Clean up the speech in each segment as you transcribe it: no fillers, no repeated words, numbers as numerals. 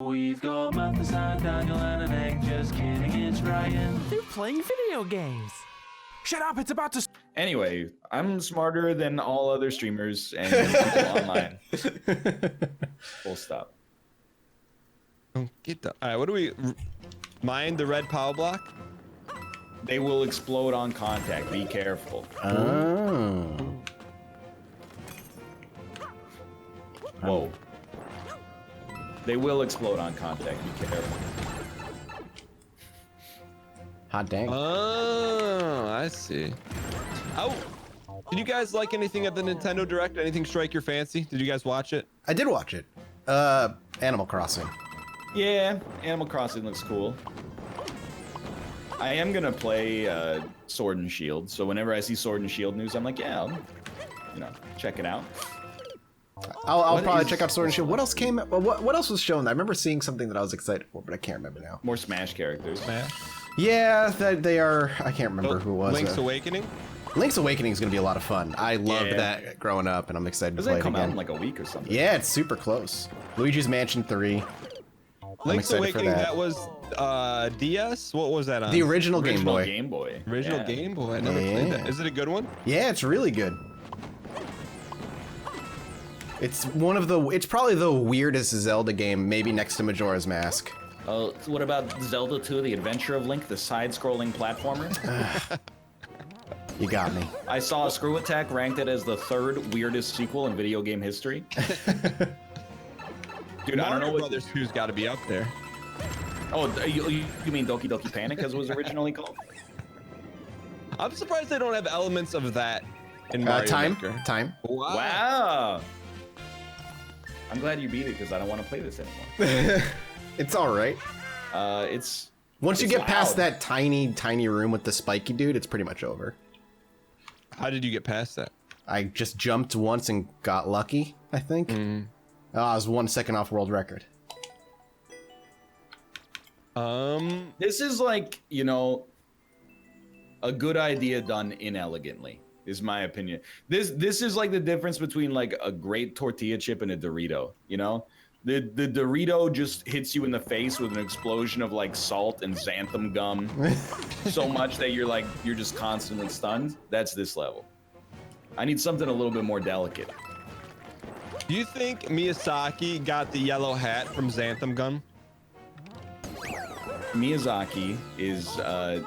We've got Martha, Daniel, and an egg. Just kidding, it's Ryan. They're playing video games. Shut up, it's about to... Anyway, I'm smarter than all other streamers and people online. Full stop. Get the... All right, what do we... Mine the red power block? They will explode on contact. Be careful. Oh. Whoa. They will explode on contact. Be careful. Hot dang. Oh, I see. Oh, did you guys like anything at the Nintendo Direct? Anything strike your fancy? Did you guys watch it? I did watch it. Animal Crossing. Yeah, Animal Crossing looks cool. I am gonna play Sword and Shield, so whenever I see Sword and Shield news, I'm like, yeah, I'll, check it out. I'll probably check out Sword and Shield. What else came? What else was shown? I remember seeing something that I was excited for, but I can't remember now. More Smash characters. Smash? Yeah, they are. I can't remember who it was. Link's Awakening? Link's Awakening is going to be a lot of fun. I loved that growing up, and I'm excited to play it Doesn't it come out again. in like a week or something? Yeah, it's super close. Luigi's Mansion 3. Link's Awakening, that was DS? What was that on? The original Game Boy. Game Boy. Original Game Boy. I never played that. Is it a good one? Yeah, it's really good. It's it's probably the weirdest Zelda game, maybe next to Majora's Mask. Oh, what about Zelda 2, The Adventure of Link, the side-scrolling platformer? You got me. I saw Screw Attack ranked it as the 3rd weirdest sequel in video game history. Dude, I don't know what... Brothers 2's got to be up there. Oh, you mean Doki Doki Panic, as it was originally called? I'm surprised they don't have elements of that in Mario Maker. Time. Wow. I'm glad you beat it, because I don't want to play this anymore. It's all right. Once you get past that tiny room with the spiky dude, it's pretty much over. How did you get past that? I just jumped once and got lucky, I think. I was 1 second off world record. This is like, a good idea done inelegantly, is my opinion. This is like the difference between like a great tortilla chip and a Dorito, The Dorito just hits you in the face with an explosion of like salt and xanthan gum so much that you're just constantly stunned. That's this level. I need something a little bit more delicate. Do you think Miyazaki got the yellow hat from xanthan gum? Miyazaki is the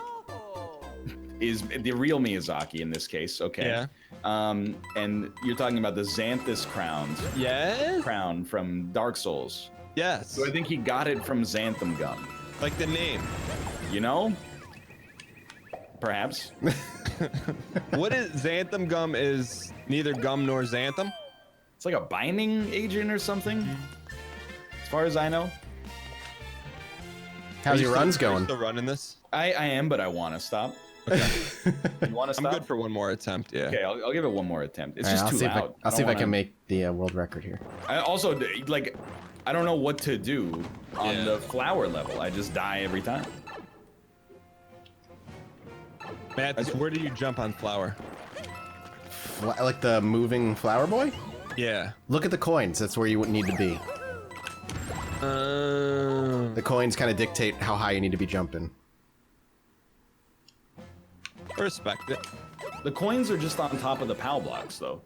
real Miyazaki in this case, okay? Yeah. And you're talking about the Xanthus crown from Dark Souls. Yes. So I think he got it from xanthan gum. Like the name. Perhaps. What is xanthan gum? Is neither gum nor xanthan? It's like a binding agent or something, as far as I know. How's your runs going? Are you still running this? I am, but I want to stop. Okay. You want to stop? I'm good for one more attempt, yeah. Okay, I'll give it one more attempt. It's just too loud. I'll see if I can make the world record here. I also, I don't know what to do on the flower level. I just die every time. Matt, where do you jump on flower? Like the moving flower boy? Yeah. Look at the coins. That's where you would need to be. The coins kind of dictate how high you need to be jumping. I respect it. The coins are just on top of the POW blocks, though.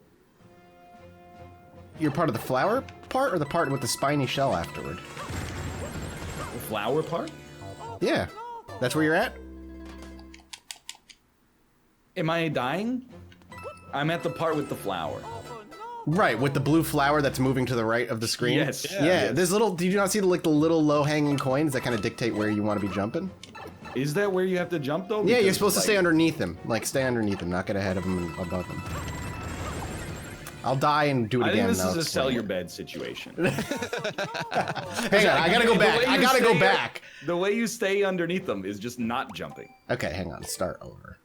You're part of the flower part or the part with the spiny shell afterward? The flower part? Yeah. That's where you're at? Am I dying? I'm at the part with the flower. Right, with the blue flower that's moving to the right of the screen? Yes. Yeah, there's little... Did you not see the little low-hanging coins that kind of dictate where you want to be jumping? Is that where you have to jump, though? Yeah, you're supposed to stay underneath them. Like, stay underneath them, not get ahead of them and above them. I'll die and do it again. I think this is a sell your bed situation. Hang on, I gotta go back. I gotta go back. The way you stay underneath them is just not jumping. Okay, hang on. Start over.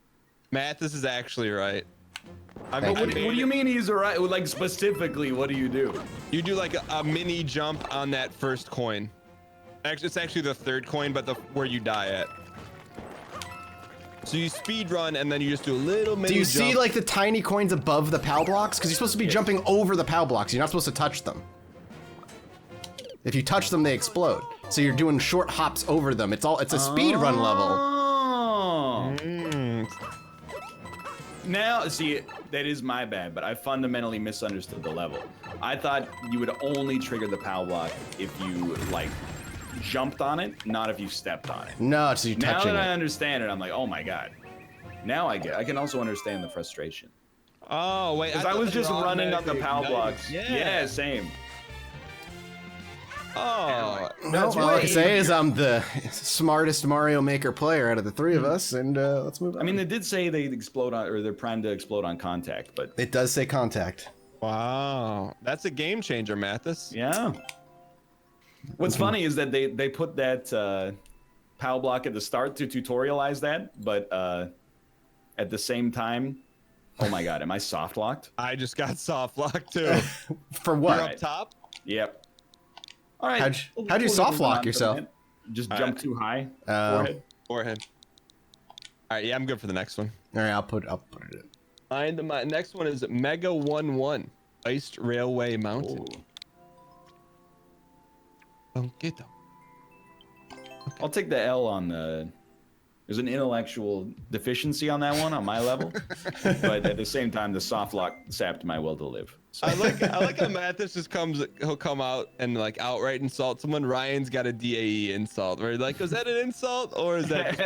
Matt, this is actually right. What do you mean he's right? Like, specifically, what do? You do like a mini jump on that first coin. Actually, it's actually the 3rd coin, but where you die at. So you speed run and then you just do a little mini jump. Do you see like the tiny coins above the POW blocks? Because you're supposed to be jumping over the POW blocks. You're not supposed to touch them. If you touch them, they explode. So you're doing short hops over them. It's a speed run level. Oh. Now, see, that is my bad, but I fundamentally misunderstood the level. I thought you would only trigger the POW block if you, like, jumped on it, not if you stepped on it. No, it's you touching Now that I it. understand it, I'm like, oh my god. Now I can also understand the frustration. Oh, wait. Because I was just running on the POW automatically blocks. ignited. Yeah, same. Oh. No, all I can say is I'm the smartest Mario Maker player out of the three of us, and let's move on. I mean, they did say they explode on, or they're primed to explode on contact, but it does say contact. Wow. That's a game changer, Mathis. yeah. What's funny is that they put that POW block at the start to tutorialize that, but at the same time, oh my god, am I soft locked? I just got soft locked too. For You're what? up top? Yep. All right. How'd you soft lock yourself? Just jump too high. Forehead. All right, yeah, I'm good for the next one. All right, I'll put it in. My next one is Mega 1-1, Iced Railway Mountain. Ooh. Bonquito. I'll take the L on the. There's an intellectual deficiency on that one on my level, but at the same time, the soft lock sapped my will to live. So. I like how Mathis just he'll come out and like outright insult someone. Ryan's got a DAE insult where like, is that an insult or is that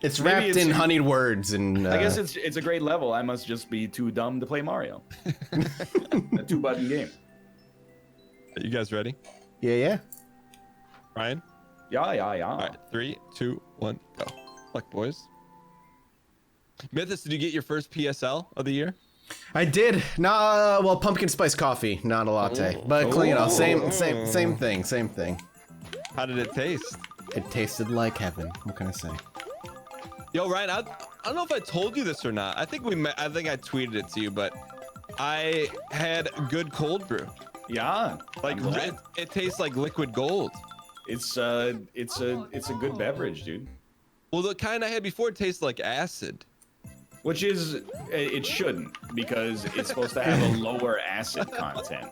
It's Maybe wrapped it's- in honeyed words, and I guess it's a great level. I must just be too dumb to play Mario. A 2-button game. You guys ready? yeah. Ryan? Yeah. All right, 3, 2, 1, go. Luck, boys. Mythos, did you get your first PSL of the year? I did. Well, pumpkin spice coffee, not a latte, but you know, same thing. How did it taste? It tasted like heaven. What can I say? Yo, Ryan, I don't know if I told you this or not. I think I tweeted it to you, but I had good cold brew. Yeah. Like I'm glad. it tastes like liquid gold. It's a good beverage, dude. Well, the kind I had before tastes like acid. Which is, it shouldn't, because it's supposed to have a lower acid content.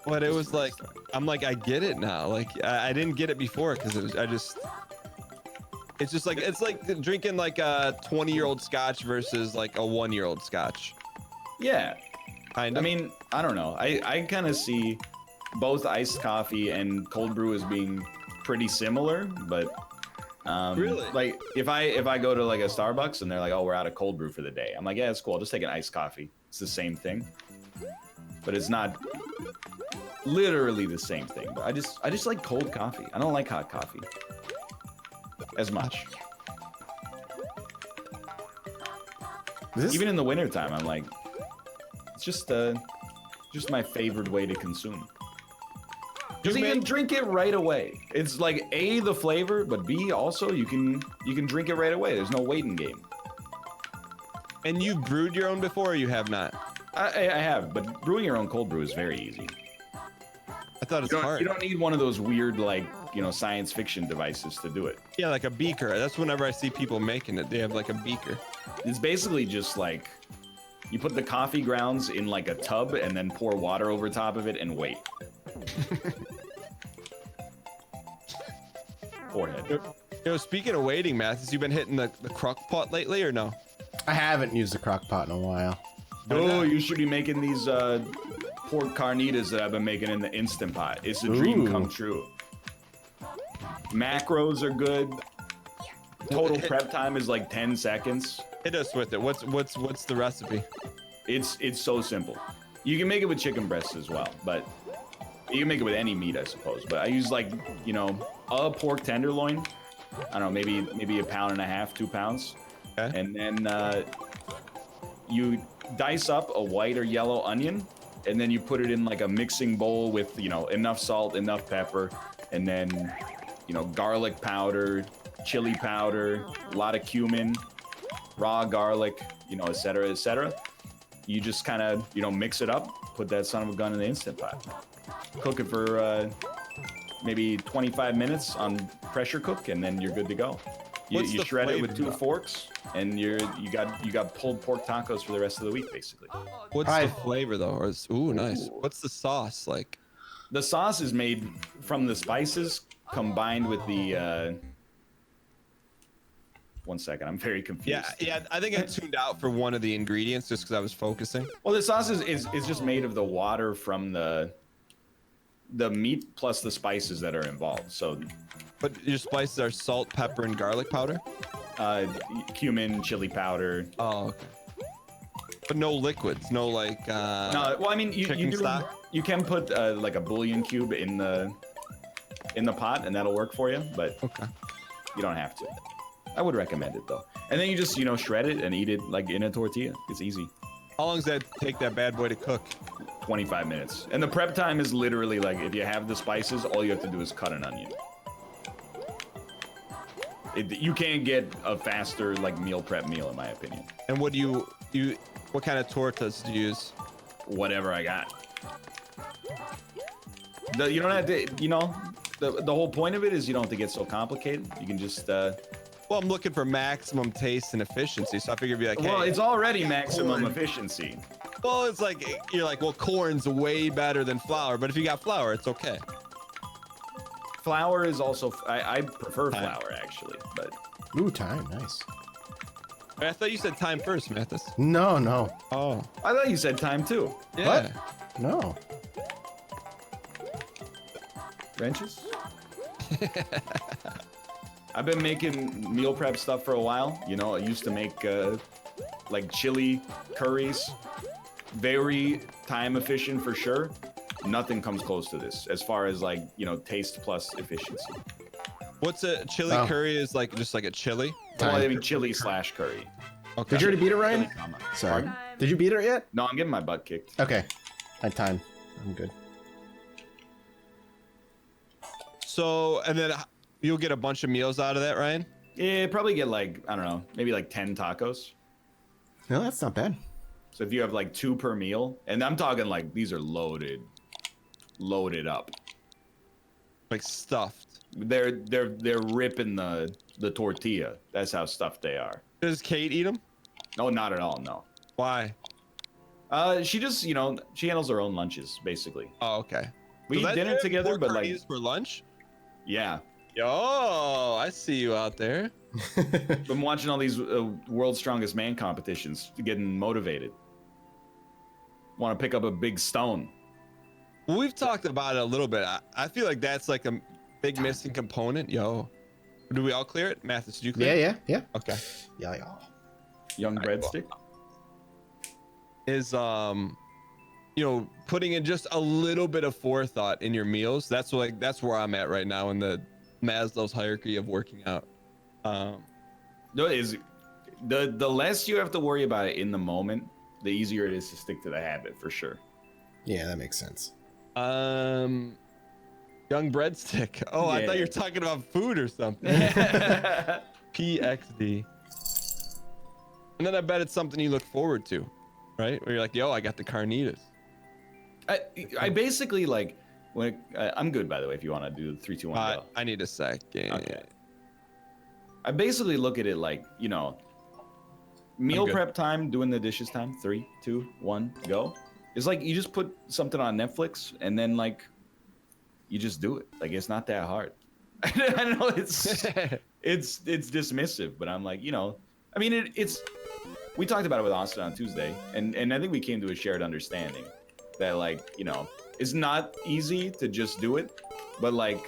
But it was like, I'm like, I get it now. Like, I didn't get it before because it's just like, it's like drinking like a 20-year-old scotch versus like a 1-year-old scotch. Yeah. Kind of. I mean, I don't know. I kind of see both iced coffee and cold brew as being pretty similar, but Really? like if I go to like a Starbucks and they're like, oh, we're out of cold brew for the day, I'm like, yeah, it's cool. I'll just take an iced coffee. It's the same thing, but it's not literally the same thing. But I just like cold coffee. I don't like hot coffee as much. Even in the wintertime, I'm like, it's just my favored way to consume. Because you can drink it right away. It's like A, the flavor, but B, also you can drink it right away. There's no waiting game. And you've brewed your own before, or you have not? I have, but brewing your own cold brew is very easy. I thought it's hard. You don't need one of those weird, like, science fiction devices to do it. Yeah, like a beaker. That's whenever I see people making it. They have like a beaker. It's basically just like, you put the coffee grounds in like a tub and then pour water over top of it and wait. Forehead. Yo, speaking of waiting, Mathis, you been hitting the crock pot lately or no? I haven't used the crock pot in a while. Oh, you should be making these pork carnitas that I've been making in the Instant Pot. It's a dream come true. Macros are good. Total prep time is like 10 seconds. Hit us with it. What's the recipe? It's so simple. You can make it with chicken breasts as well, but you can make it with any meat, I suppose. But I use like, a pork tenderloin. I don't know, maybe 1.5 pounds, 2 pounds. Okay. And then you dice up a white or yellow onion, and then you put it in like a mixing bowl with, enough salt, enough pepper, and then, garlic powder, chili powder, a lot of cumin, raw garlic, et cetera, et cetera. You just kind of, mix it up, put that son of a gun in the Instant Pot. Cook it for maybe 25 minutes on pressure cook, and then you're good to go. What's You the shred it with flavor? 2 forks, and you got pulled pork tacos for the rest of the week, basically. What's Hi. the flavor though? Or ooh, nice. Ooh. What's the sauce like? The sauce is made from the spices combined with the. One second, I'm very confused. Yeah. I think I tuned out for one of the ingredients just because I was focusing. Well, the sauce is just made of the water from the meat plus the spices that are involved. So, But your spices are salt, pepper, and garlic powder. cumin, chili powder. Oh, okay. But no liquids, no like. No, well, I mean, chicken stock? you can put like a bouillon cube in the pot, and that'll work for you. But Okay. you don't have to. I would recommend it though. And then you just shred it and eat it like in a tortilla. It's easy. How long does that take that bad boy to cook? 25 minutes. And the prep time is literally like if you have the spices, all you have to do is cut an onion. You can't get a faster like meal prep meal in my opinion. And what do you what kind of tortas do you use? Whatever I got. You don't have to, the whole point of it is you don't have to get so complicated. You can just Well, I'm looking for maximum taste and efficiency, so I figured it'd be like, well, hey, it's already maximum corn. efficiency. well, it's like you're like, well, corn's way better than flour, but if you got flour, it's okay. Flour is also I prefer flour actually, but Ooh, time. Nice. I thought you said time first, Mathis. No. Oh, I thought you said time too. yeah. No. Wrenches? I've been making meal prep stuff for a while. I used to make like chili curries. Very time efficient for sure. Nothing comes close to this as far as like, taste plus efficiency. What's a chili Oh. curry? Is like just like a chili? Well, Time. I mean chili / curry. Okay. Did you already beat it, Ryan? Chili comma. Sorry. Pardon? Did you beat it yet? No, I'm getting my butt kicked. Okay. I had time. I'm good. So, and then you'll get a bunch of meals out of that, Ryan? Yeah, probably get like, I don't know, maybe like 10 tacos. No, that's not bad. So if you have like 2 per meal, and I'm talking like these are loaded up. Like stuffed. They're ripping the tortilla. That's how stuffed they are. Does Kate eat them? No, not at all. No. Why? She just she handles her own lunches basically. Oh, okay. We So eat that- dinner together, pork but like carnitas for lunch? yeah. Yo, I see you out there. I'm watching all these World's Strongest Man competitions, getting motivated. Want to pick up a big stone. Well, we've talked about it a little bit. I feel like that's like a big missing component. Yo, do we all clear it? Mathis, did you clear it? Yeah. Okay. Yeah. Young Alright, breadstick. Is putting in just a little bit of forethought in your meals. That's where I'm at right now in the Maslow's hierarchy of working out. No, is the less you have to worry about it in the moment, the easier it is to stick to the habit for sure. Yeah, that makes sense. Young breadstick. Oh, I Yeah. thought you were talking about food or something. PXD. And then I bet it's something you look forward to, right? Where you're like, yo, I got the carnitas. I basically like when I'm good by the way. If you want to do the 3, 2, 1 go. I need a second. Okay. I basically look at it like meal good. prep time, doing the dishes time. 3, 2, 1 go. It's like you just put something on Netflix and then like you just do it. Like it's not that hard. I know it's dismissive, but I'm like I mean it's. We talked about it with Austin on Tuesday, and I think we came to a shared understanding that like it's not easy to just do it, but like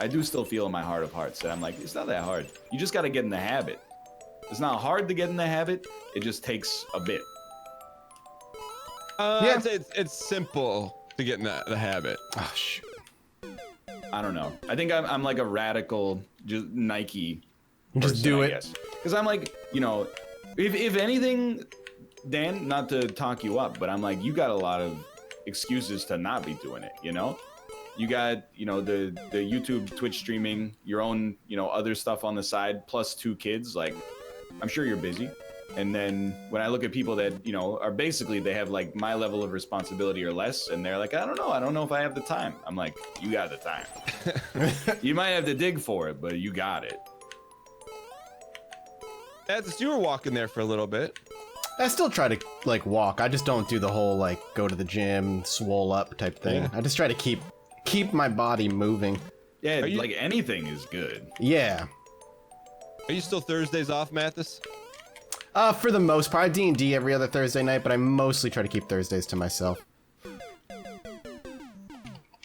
I do still feel in my heart of hearts that I'm like it's not that hard. You just got to get in the habit. It's not hard to get in the habit. It just takes a bit. Yeah. I'd say it's simple to get in the habit. Oh shoot. I don't know. I think I'm like a radical just Nike. Just do it. Because I'm like if anything, Dan, not to talk you up, but I'm like you got a lot of excuses to not be doing it. You got the YouTube, Twitch streaming, your own other stuff on the side, plus 2 kids. Like I'm sure you're busy. And then when I look at people that are basically they have like my level of responsibility or less, and they're like I don't know if I have the time. I'm like you got the time. You might have to dig for it, but you got it. Mathis, you were walking there for a little bit. I still try to like walk. I just don't do the whole like go to the gym, swole up type thing. Yeah. I just try to keep my body moving. Yeah, Are you- like anything is good. Yeah. Are you still Thursdays off, Mathis? For the most part, D&D every other Thursday night, but I mostly try to keep Thursdays to myself.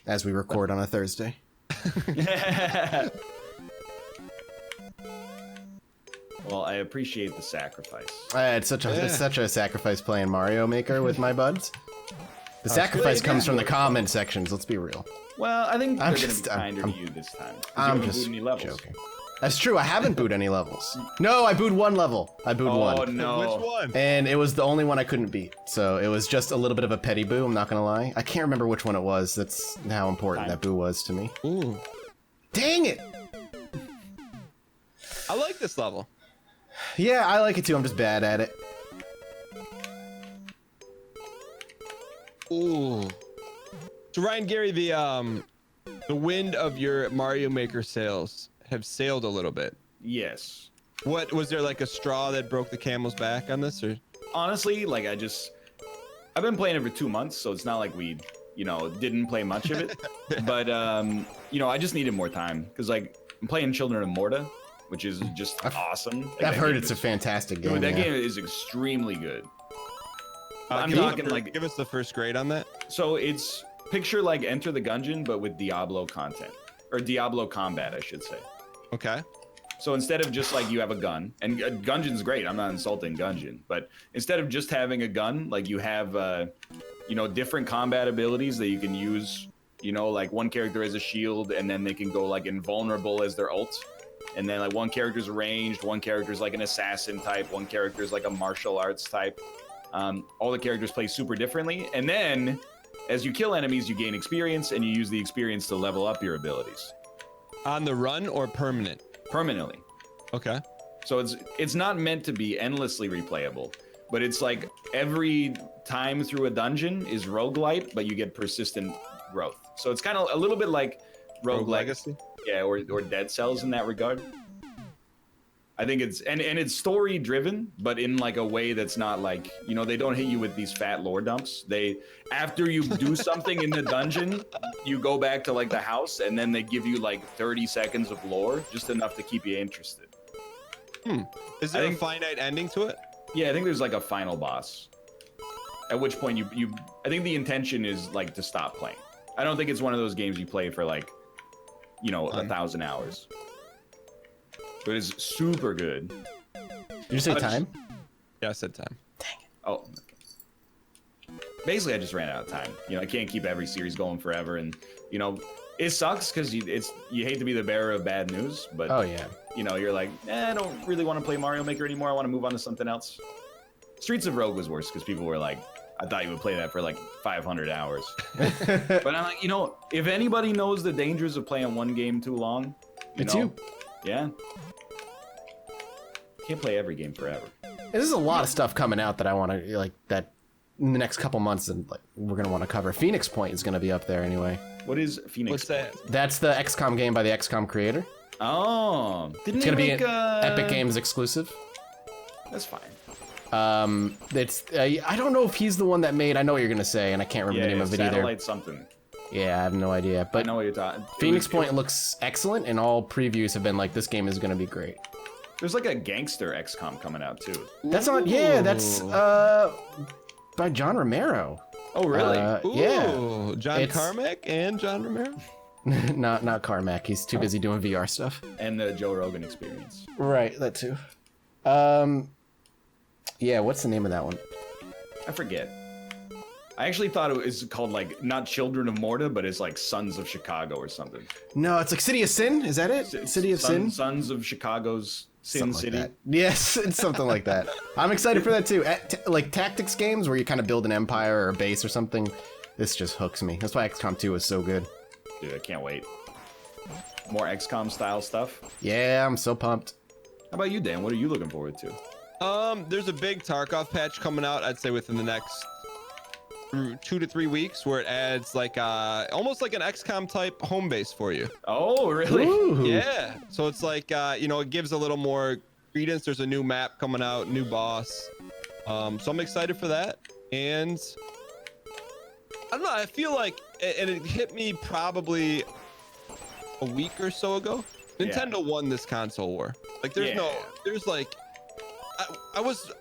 As we record on a Thursday. Well, I appreciate the sacrifice. It's such a sacrifice playing Mario Maker with my buds. The sacrifice comes from the comment sections. Let's be real. Well, I think they're I'm going to just- be kinder I'm- to you this time. 'cause you I'm haven't just booed any levels. joking. That's true. I haven't booed any levels. No, I booed one level. I booed Oh one. no! Which one? And it was the only one I couldn't beat. So it was just a little bit of a petty boo, I'm not gonna lie. I can't remember which one it was. That's how important that boo was to me. Ooh. Dang it! I like this level. Yeah, I like it too. I'm just bad at it. Ooh. So Ryan Gary, the wind of your Mario Maker sales have sailed a little bit. Yes. What was there, like a straw that broke the camel's back on this, or? Honestly, like I've been playing it for 2 months, so it's not like we, didn't play much of it. But I just needed more time because like I'm playing Children of Morta, which is just awesome. Like, I've that heard game it's a is- fantastic game. Dude, that yeah. game is extremely good. I'm Give us talking the- like give us the first grade on that. so it's picture like Enter the Gungeon, but with Diablo content or Diablo combat, I should say. Okay. So instead of just like you have a gun, and Gungeon's great, I'm not insulting Gungeon, but instead of just having a gun, like you have, different combat abilities that you can use. Like one character has a shield, and then they can go like invulnerable as their ult. And then like one character's ranged, one character's like an assassin type, one character's like a martial arts type. All the characters play super differently, and then as you kill enemies, you gain experience, and you use the experience to level up your abilities On the run or permanent? permanently. Okay. So it's not meant to be endlessly replayable, but it's like every time through a dungeon is roguelite, but you get persistent growth. So it's kind of a little bit like Rogue roguelike, Legacy. yeah, or Dead Cells in that regard. I think it's and it's story driven, but in like a way that's not like, they don't hit you with these fat lore dumps. They after you do something in the dungeon, you go back to like the house, and then they give you like 30 seconds of lore, just enough to keep you interested. Is there I a think- finite ending to it? Yeah, I think there's like a final boss. At which point I think the intention is like to stop playing. I don't think it's one of those games you play for like, 1,000 hours. But it's super good. Did you say time? Yeah, I said time. Oh, okay. Basically, I just ran out of time. I can't keep every series going forever, and it sucks because you hate to be the bearer of bad news, but Oh yeah. you're like, I don't really want to play Mario Maker anymore. I want to move on to something else. Streets of Rogue was worse because people were like, I thought you would play that for like 500 hours. But I'm like, if anybody knows the dangers of playing one game too long, It's you. Yeah. Can't play every game forever. There's a lot of stuff coming out that I want to like that in the next couple months, and like we're gonna want to cover. Phoenix Point is gonna be up there anyway. What is Phoenix? What's that? That's the XCOM game by the XCOM creator. Oh, didn't It's they gonna be make an Epic Games exclusive. That's fine. It's I don't know if he's the one that made. I know what you're gonna say, and I can't remember Yeah, the name of it either. Satellite something. Yeah, I have no idea. I But know what you're talking. Phoenix Point looks excellent, and all previews have been like, this game is gonna be great. There's like a gangster XCOM coming out too. That's not. Yeah, that's by John Romero. Oh really? Yeah. Ooh, John It's- Carmack and John Romero. not Carmack. He's too busy doing VR stuff. And the Joe Rogan Experience. Right, that too. Yeah, what's the name of that one? I forget. I actually thought it was called like not Children of Morta, but it's like Sons of Chicago or something. No, it's like City of Sin. Is that it? City of Sin. Sons of Chicago's Sin Something City. like that. Yes, it's something like that. I'm excited for that too. Like tactics games where you kind of build an empire or a base or something. This just hooks me. That's why XCOM 2 is so good. Dude, I can't wait. More XCOM style stuff. Yeah, I'm so pumped. How about you, Dan? What are you looking forward to? There's a big Tarkov patch coming out, I'd say within the next 2 to 3 weeks, where it adds like almost like an XCOM type home base for you. Oh, really? Ooh. Yeah. So it's like it gives a little more Credence, there's a new map coming out, new boss. So I'm excited for that. And I don't know, I feel like, and it hit me probably a week or so ago. Nintendo won this console war. Like there's like, I was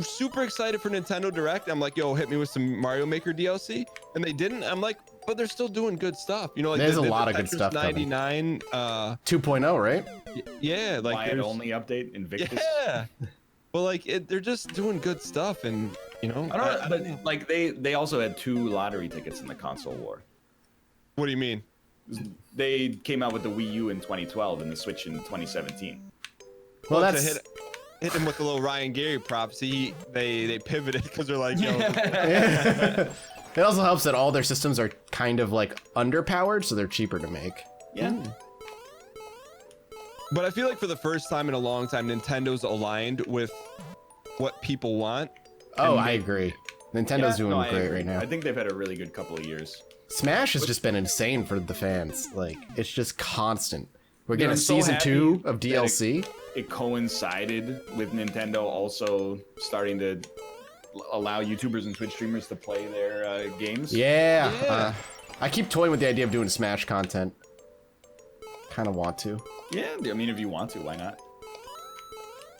super excited for Nintendo Direct. I'm like, yo, hit me with some Mario Maker DLC. And they didn't. I'm like, but they're still doing good stuff. You know, like there's a lot of good stuff 99 2.0, right? Yeah, like Quiet only update Invictus. Yeah. Well, like they're just doing good stuff, and you know. I don't know. Like they also had 2 lottery tickets in the console war. What do you mean? They came out with the Wii U in 2012 and the Switch in 2017. Well, To that's hit him with a little Ryan Gary props. They pivoted because they're like, yo. it also helps that all their systems are kind of like underpowered, so they're cheaper to make. Yeah. But I feel like for the first time in a long time, Nintendo's aligned with what people want. Oh, I agree. Nintendo's doing I great agree. right now. I think they've had a really good couple of years. Smash has just been insane for the fans. Like, it's just constant. We're getting I'm so season happy 2 of that DLC. It coincided with Nintendo also starting to allow YouTubers and Twitch streamers to play their games. Yeah. I keep toying with the idea of doing Smash content. Kind of want to. Yeah, I mean, if you want to, why not?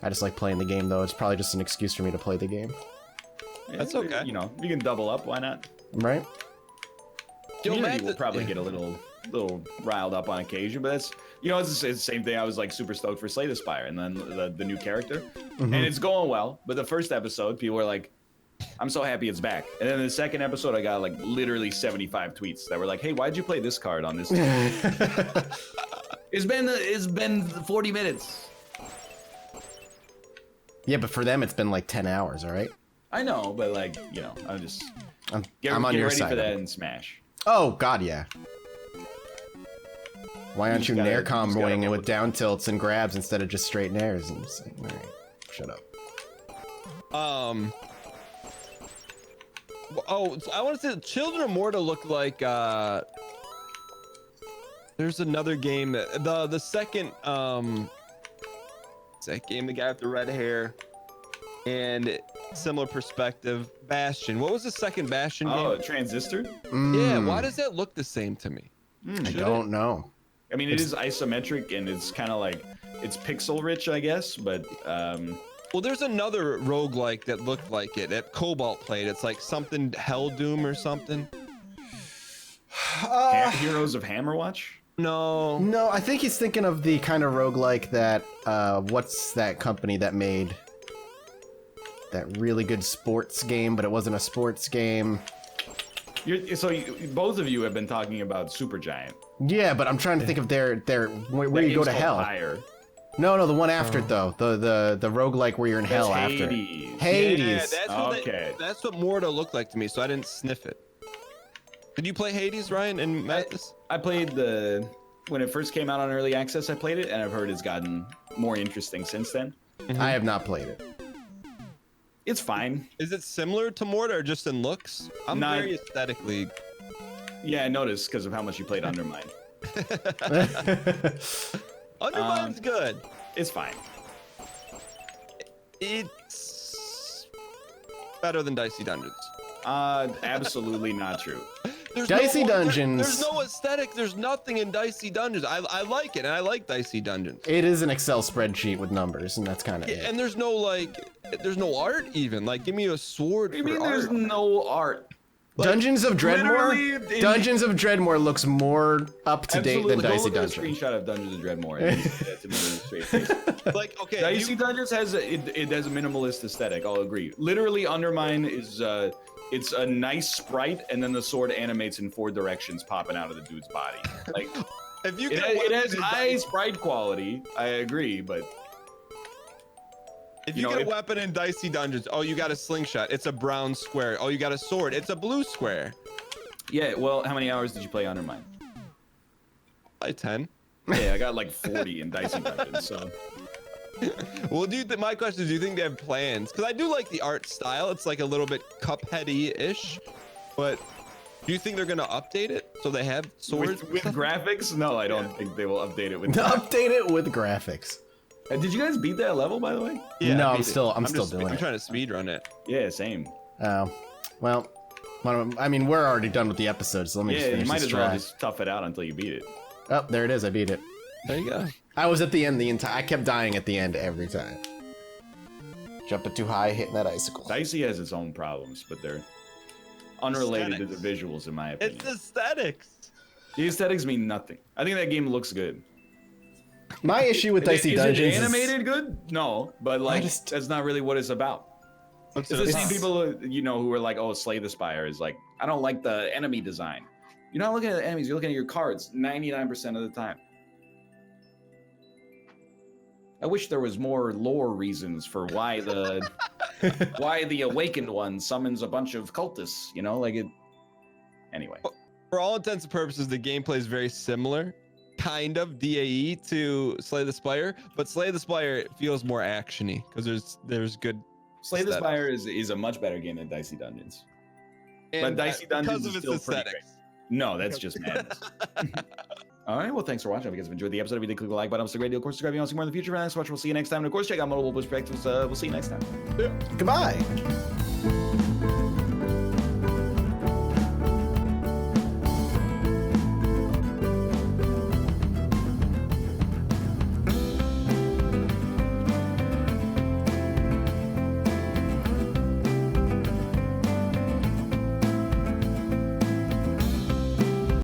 I just like playing the game, though. It's probably just an excuse for me to play the game. Yeah, That's okay. You know, you can double up. Why not? Right? Community will probably get a little riled up on occasion, but that's, you know, it's the same thing. I was like super stoked for Slay the Spire and then the new character, and it's going well. But the first episode, people were like, "I'm so happy it's back." And then the second episode, I got like literally 75 tweets that were like, "Hey, why'd you play this card on this?" It's been 40 minutes. Yeah, but for them, it's been like 10 hours, all right? I know, but like, you know, I'm just get I'm on your ready side. for that in Smash. Oh, God, yeah. Why aren't you just nair gotta comboing it roll with with down tilts and grabs instead of just straight nairs? And just like, all right, shut up. Oh, I want to say Children of Morta looked like there's another game that the second it's that game, the guy with the red hair and similar perspective, Bastion. What was the second Bastion game? Oh, Transistor? Yeah, why does that look the same to me? I don't know. I mean, it is isometric and it's kind of like, it's pixel rich, I guess, but Well, there's another roguelike that looked like it that Cobalt played. It's like something Hell Doom or something. Heroes of Hammerwatch? No. No, I think he's thinking of the kind of roguelike that, what's that company that made that really good sports game, but it wasn't a sports game? Both of you have been talking about Supergiant. Yeah, but I'm trying to think of their where That you go game's to called hell. Pyre. No, the one after it, though. The roguelike where you're in hell after. Hades. Hades. Yeah, that's what Morta looked like to me, so I didn't sniff it. Did you play Hades, Ryan and Mathis? I played when it first came out on early access, I played it, and I've heard it's gotten more interesting since then. I have not played it. It's fine. Is it similar to Morta or just in looks? I'm Not- very aesthetically. Yeah, I noticed because of how much you played Undermine. Undermine's good. It's fine. It's better than Dicey Dungeons. Absolutely not true. Dicey Dungeons. There's no aesthetic. There's nothing in Dicey Dungeons. I like it, and I like Dicey Dungeons. It is an Excel spreadsheet with numbers, and that's kind of it. And there's no there's no art even. Like, give me a sword What do you for mean there's art. no art? Dungeons of Dreadmore? literally in- Dungeons of Dreadmore looks more up to date than Absolutely. Go Dicey look at a Dungeon. screenshot of Dungeons of Dreadmore. And to me with a straight face. Like, okay, Dicey Dungeons has it has a minimalist aesthetic. I'll agree. Literally, Undermine is it's a nice sprite, and then the sword animates in 4 directions, popping out of the dude's body. Like if you it has high sprite quality. I agree, but If You you know, get if- a weapon in Dicey Dungeons, oh, you got a slingshot. It's a brown square. Oh, you got a sword. It's a blue square. yeah. Well, how many hours did you play Undermine? Like 10. Yeah, I got like 40 in Dicey Dungeons. So Well, my question is, do you think they have plans? Because I do like the art style. It's like a little bit Cupheady-ish. But do you think they're going to update it so they have swords? with graphics, no, I don't think they will update it with. Update it with graphics. Did you guys beat that level, by the way? Yeah, No, I I'm beat it. still just- doing I'm it. trying to speed run it. Yeah, same. Oh, well, I mean, we're already done with the episode, so let me just Yeah, you finish might this as well try. just tough it out until you beat it. Oh, there it is. I beat it. There you go. I was at the end the entire. I kept dying at the end every time. Jumping too high, hitting that icicle. Dicey has its own problems, but they're unrelated to the visuals, in my opinion. It's aesthetics. The aesthetics mean nothing. I think that game looks good. My issue with Dicey Is Dungeons it animated good? No, but like that's not really what it's about. What's It's the it same about? people, you know, who are like, "Oh, Slay the Spire is like, I don't like the enemy design." You're not looking at the enemies; you're looking at your cards 99% of the time. I wish there was more lore reasons for why the why the Awakened one summons a bunch of cultists. You know, like it. Anyway, For all intents and purposes, the gameplay is very similar, kind of DAE to Slay the Spire, but Slay the Spire feels more actiony because there's good. Slay the aesthetics. Spire is a much better game than Dicey Dungeons. And Dicey Dungeons because of is its still pretty aesthetics. No, that's just madness. All right, well, thanks for watching. If you guys have enjoyed the episode, if you did, click the like button. It's a great deal. Of course, subscribe if you want to see more in the future. For the next watch, we'll see you next time. And of course, check out multiple perspectives. We'll see you next time. Goodbye.